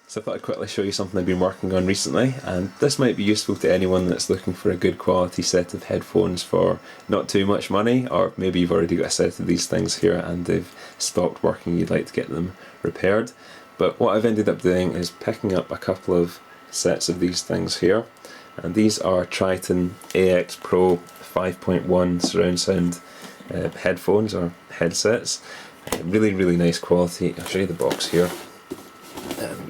So I thought I'd quickly show you something I've been working on recently, and this might be useful to anyone that's looking for a good quality set of headphones for not too much money, or maybe you've already got a set of these things here and they've stopped working, you'd like to get them repaired. But what I've ended up doing is picking up a couple of sets of these things here, and these are Tritton AX Pro 5.1 surround sound headphones or headsets. Really nice quality. I'll show you the box here.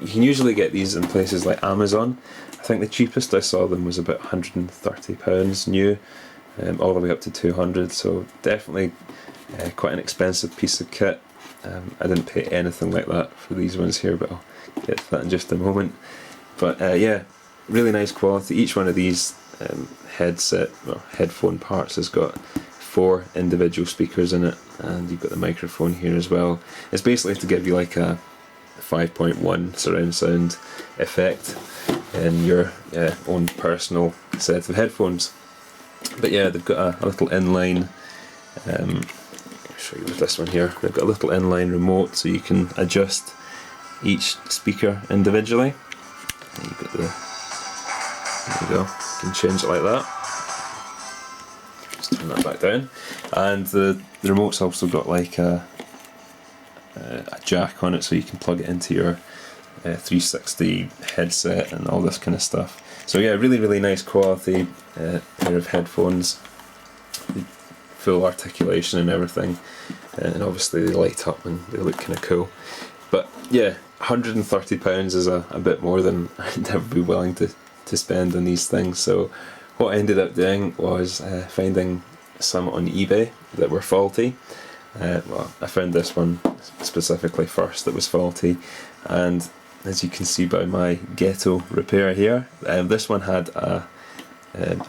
You can usually get these in places like Amazon. I think the cheapest I saw them was about £130 new, all the way up to 200, so definitely quite an expensive piece of kit. I didn't pay anything like that for these ones here, but I'll get to that in just a moment. But yeah, really nice quality. Each one of these headphone parts has got 4 individual speakers in it, and you've got the microphone here as well. It's basically to give you like a 5.1 surround sound effect in your own personal set of headphones. But yeah, they've got a little inline, I'll show you with this one here, they've got a little inline remote so you can adjust each speaker individually. And you've got there you go, you can change it like that. Just turn that back down. And the remote's also got like a jack on it, so you can plug it into your 360 headset and all this kind of stuff. So yeah, really nice quality pair of headphones, full articulation and everything, and obviously they light up and they look kind of cool. But yeah, £130 is a bit more than I'd ever be willing to spend on these things. So what I ended up doing was finding some on eBay that were faulty. Well, I found this one specifically first that was faulty, and as you can see by my ghetto repair here, this one had a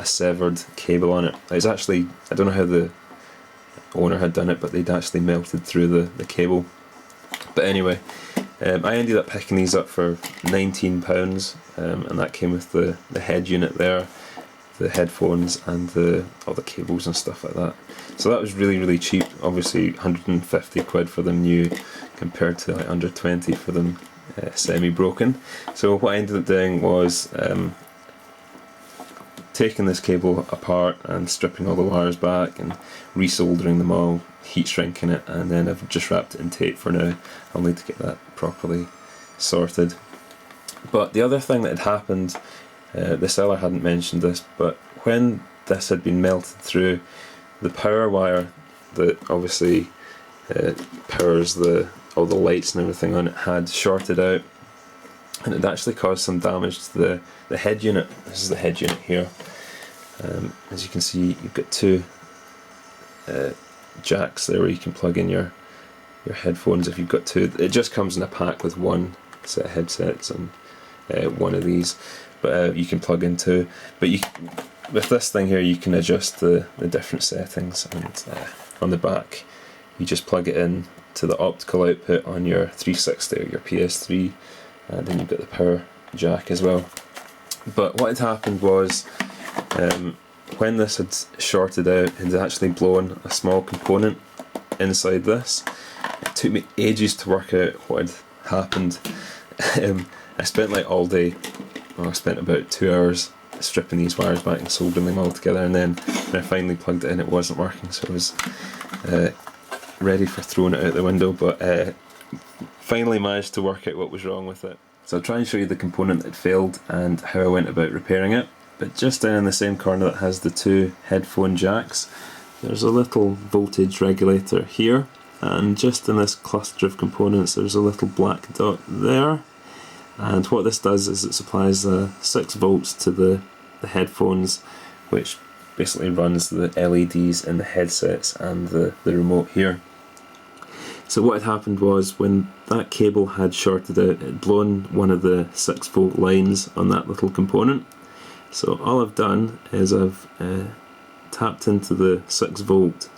severed cable on it. It's actually, I don't know how the owner had done it, but they'd actually melted through the cable. But anyway, I ended up picking these up for £19, and that came with the head unit there, the headphones, and all the cables and stuff like that. So that was really cheap. Obviously 150 quid for them new compared to like under 20 for them semi-broken. So what I ended up doing was taking this cable apart and stripping all the wires back and resoldering them all, heat shrinking it, and then I've just wrapped it in tape for now. I'll need to get that properly sorted. But the other thing that had happened, the seller hadn't mentioned this, but when this had been melted through, the power wire that obviously powers all the lights and everything on it had shorted out, and it actually caused some damage to the head unit. This is the head unit here. As you can see, you've got 2 jacks there where you can plug in your headphones if you've got 2. It just comes in a pack with 1 set of headsets and 1 of these, but you can plug in 2. But with this thing here, you can adjust the different settings, and on the back you just plug it in to the optical output on your 360 or your PS3, and then you've got the power jack as well. But what had happened was, when this had shorted out, it had actually blown a small component inside this. It took me ages to work out what had happened. I spent like all day, well, I spent about 2 hours stripping these wires back and soldering them all together, and then when I finally plugged it in, it wasn't working, so I was ready for throwing it out the window, but finally managed to work out what was wrong with it. So I'll try and show you the component that failed and how I went about repairing it. But just down in the same corner that has the 2 headphone jacks, there's a little voltage regulator here, and just in this cluster of components there's a little black dot there. And what this does is it supplies 6 volts to the headphones, which basically runs the LEDs in the headsets and the remote here. So what had happened was, when that cable had shorted out, it had blown one of the 6 volt lines on that little component. So all I've done is I've tapped into the 6 volt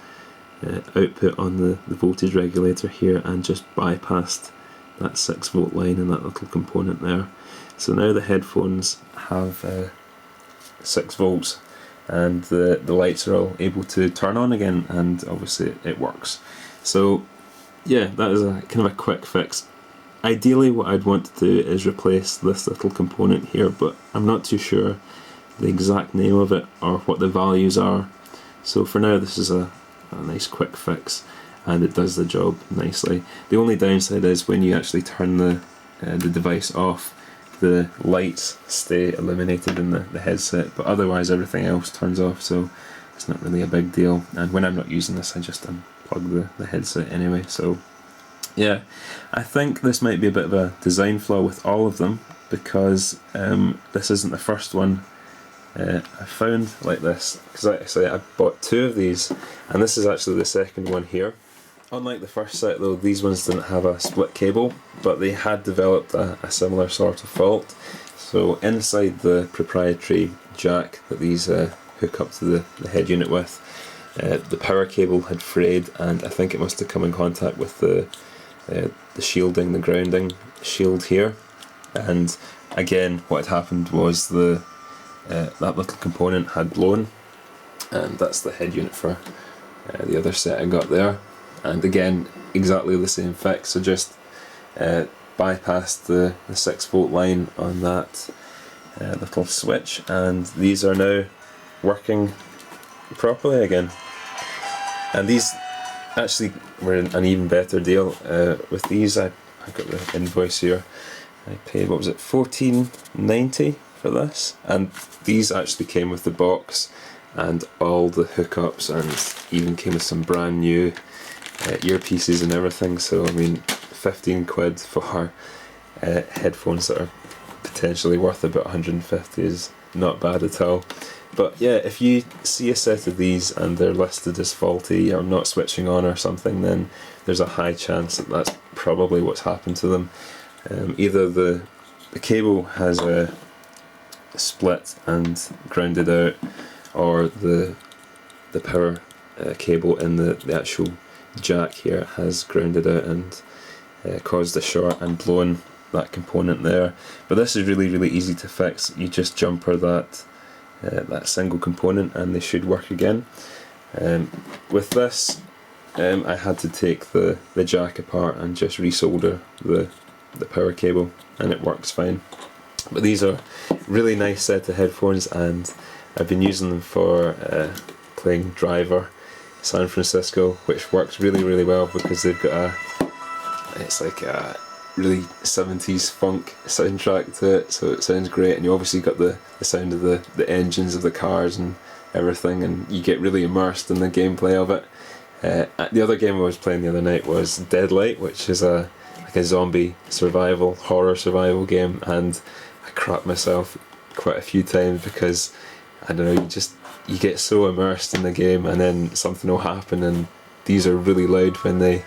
output on the voltage regulator here and just bypassed that 6 volt line in that little component there. So now the headphones have 6 volts, and the lights are all able to turn on again, and obviously it works. So yeah, that is a kind of a quick fix. ideally what I'd want to do is replace this little component here, but I'm not too sure the exact name of it or what the values are. So for now this is a nice quick fix, and it does the job nicely. The only downside is when you actually turn the device off, the lights stay illuminated in the headset, but otherwise everything else turns off, so it's not really a big deal. And when I'm not using this, I just unplug the headset anyway. So yeah, I think this might be a bit of a design flaw with all of them, because this isn't the first one I found like this, because actually I bought 2 of these, and this is actually the second one here. Unlike the first set though, these ones didn't have a split cable, but they had developed a similar sort of fault. So inside the proprietary jack that these hook up to the head unit with, the power cable had frayed, and I think it must have come in contact with the shielding, the grounding shield here. And again, what had happened was that little component had blown, and that's the head unit for the other set I got there. And again, exactly the same fix, so just bypassed the 6-volt line on that little switch, and these are now working properly again. And these actually were an even better deal. With these, I got the invoice here. I paid, what was it, $14.90 for this, and these actually came with the box and all the hookups, and even came with some brand new earpieces and everything. So I mean, 15 quid for headphones that are potentially worth about 150 is not bad at all. But yeah, if you see a set of these and they're listed as faulty or not switching on or something, then there's a high chance that that's probably what's happened to them. Either the cable has split and grounded out, or the power cable in the actual jack here has grounded out and caused a short and blown that component there. But this is really easy to fix. You just jumper that single component and they should work again. With this, I had to take the jack apart and just resolder the power cable, and it works fine. But these are really nice set of headphones, and I've been using them for playing Driver San Francisco, which works really well, because they've got it's like a really 70s funk soundtrack to it, so it sounds great, and you obviously got the sound of the engines of the cars and everything, and you get really immersed in the gameplay of it. The other game I was playing the other night was Deadlight, which is like a zombie horror survival game, and I crapped myself quite a few times because, I don't know, you get so immersed in the game, and then something will happen, and these are really loud when they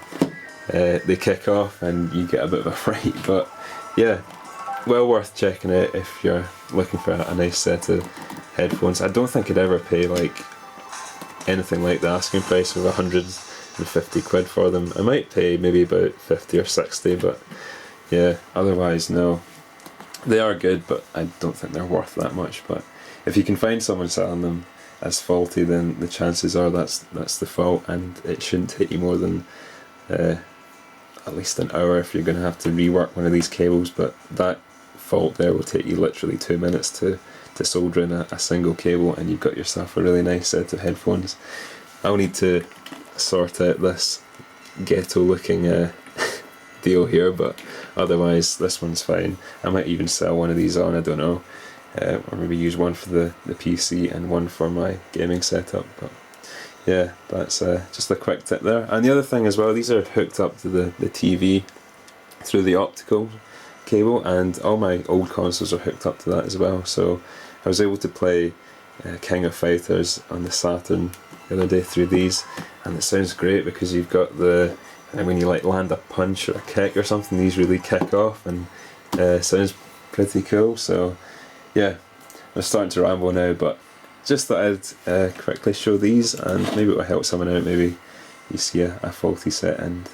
kick off, and you get a bit of a fright. But yeah, well worth checking out if you're looking for a nice set of headphones. I don't think I'd ever pay like anything like the asking price of 150 quid for them. I might pay maybe about 50 or 60, but yeah, otherwise no. They are good, but I don't think they're worth that much. But if you can find someone selling them as faulty, then the chances are that's the fault, and it shouldn't take you more than at least an hour if you're going to have to rework one of these cables. But that fault there will take you literally 2 minutes to solder in a single cable, and you've got yourself a really nice set of headphones. I'll need to sort out this ghetto looking deal here, but otherwise this one's fine. I might even sell one of these on, I don't know, or maybe use one for the PC and one for my gaming setup. But yeah, that's just a quick tip there. And the other thing as well, these are hooked up to the TV through the optical cable, and all my old consoles are hooked up to that as well. So I was able to play King of Fighters on the Saturn the other day through these, and it sounds great because you've got and when you like land a punch or a kick or something, these really kick off, and sounds pretty cool. So yeah, I'm starting to ramble now, but just thought I'd quickly show these, and maybe it will help someone out. Maybe you see a faulty set, and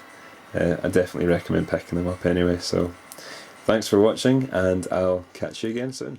I definitely recommend picking them up anyway. So thanks for watching, and I'll catch you again soon.